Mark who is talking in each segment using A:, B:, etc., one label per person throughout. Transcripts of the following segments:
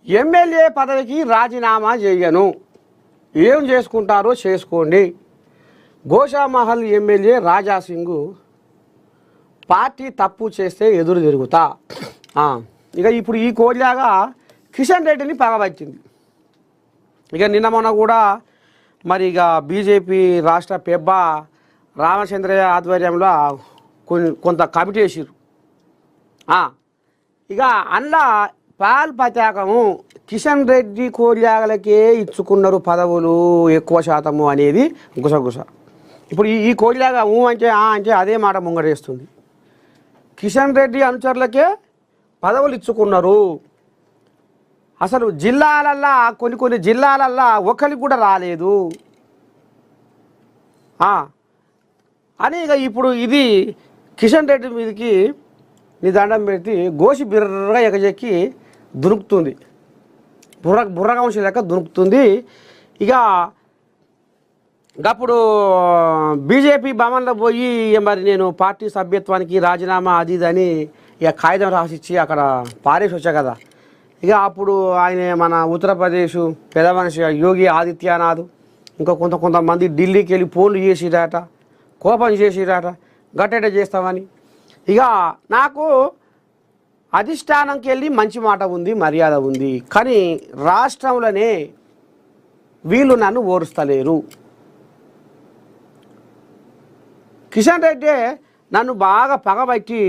A: MLA పదవికి రాజీనామా చేయను, ఏం చేసుకుంటారో చేసుకోండి. గోషామహల్ ఎమ్మెల్యే రాజాసింగ్ పార్టీ తప్పు చేస్తే ఎదురు తిరుగుతా. ఇక ఇప్పుడు ఈ కోడిలాగా కిషన్ రెడ్డిని పగబట్టింది. ఇక నిన్న మొన్న కూడా మరి ఇక బీజేపీ రాష్ట్ర పెబ్బ రామచంద్రయ్య ఆధ్వర్యంలో కొంత కమిటీ వేసారు. ఇక అందులో పాల్ పతాకము కిషన్ రెడ్డి కోడిలాగలకే ఇచ్చుకున్నారు పదవులు ఎక్కువ శాతము అనేది గుసగుస. ఇప్పుడు ఈ కోడిలాగా అంటే అంటే అదే మాట ముంగడేస్తుంది. కిషన్ రెడ్డి అనుచరులకే పదవులు ఇచ్చుకున్నారు. అసలు జిల్లాలల్లా కొన్ని జిల్లాలల్లా ఒకరికి కూడా రాలేదు అని ఇక ఇప్పుడు ఇది కిషన్ రెడ్డి మీదకి నీ దండం పెట్టి గోసి బిర్రగా ఎగజెక్కి దునుకుతుంది. బుర్రగంశ లెక్క దునుకుతుంది. ఇక అప్పుడు బీజేపీ భవన్లో పోయి మరి నేను పార్టీ సభ్యత్వానికి రాజీనామా అది ఇదని ఇక కాగితం రాసిచ్చి అక్కడ పారేసి వచ్చా కదా. ఇక అప్పుడు ఆయన మన ఉత్తరప్రదేశ్ పెద్ద మనిషి యోగి ఆదిత్యనాథ్ ఇంకా కొంతమంది ఢిల్లీకి వెళ్ళి ఫోన్లు చేసిరాట, కోపం చేసిరాట, గట్టెట చేస్తామని. ఇక నాకు అధిష్టానంకి వెళ్ళి మంచి మాట ఉంది, మర్యాద ఉంది, కానీ రాష్ట్రంలోనే వీళ్ళు నన్ను ఓరుస్తలేరు. కిషన్ రెడ్డి నన్ను బాగా పగబట్టి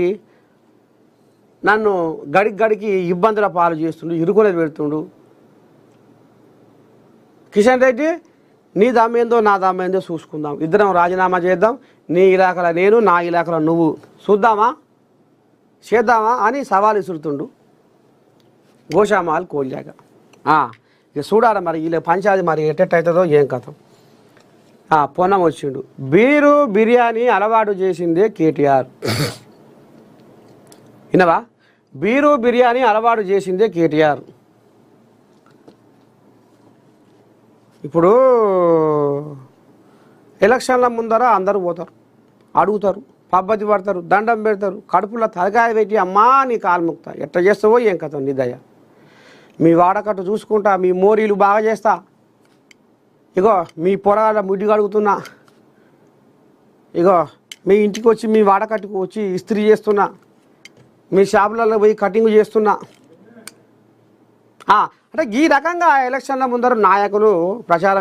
A: నన్ను గడికి ఇబ్బందుల పాలు చేస్తుండు, ఇరుకులు పెడుతుండు. కిషన్ రెడ్డి నీ దమ్మేందో నా దమ్మేందో చూసుకుందాం, ఇద్దరం రాజీనామా చేద్దాం, నీ ఇలాకల నేను నా ఇలాకల నువ్వు చేద్దామా అని సవాలు ఇసురుతుండు గోషామహల్ కోల్లాక. ఇక చూడాలి మరి వీళ్ళ పంచాది మరి ఎట్టెట్టవుతుందో ఏం కథ. పొన్నం వచ్చిండు. బిర్యానీ అలవాటు చేసిందే కేటీఆర్. వినవా? బిర్యానీ అలవాటు చేసిందే కేటీఆర్. ఇప్పుడు ఎలక్షన్ల ముందర అందరూ పోతారు, అడుగుతారు, పబ్బతి పడతారు, దండం పెడతారు, కడుపులో తలకాయ పెట్టి అమ్మా నీ కాలు ముక్తా, ఎట్లా చేస్తావో ఏం కథ నీ దయ, మీ వాడకట్టు చూసుకుంటా, మీ మోరీలు బాగా చేస్తా, ఇగో మీ పొరగాల ముడ్డి కడుగుతున్నా, ఇగో మీ ఇంటికి వచ్చి మీ వాడకట్టుకు వచ్చి ఇస్త్రీ చేస్తున్నా, మీ షాపులలో పోయి కటింగ్ చేస్తున్నా. అంటే ఈ రకంగా ఎలక్షన్ల ముందర నాయకులు ప్రచారం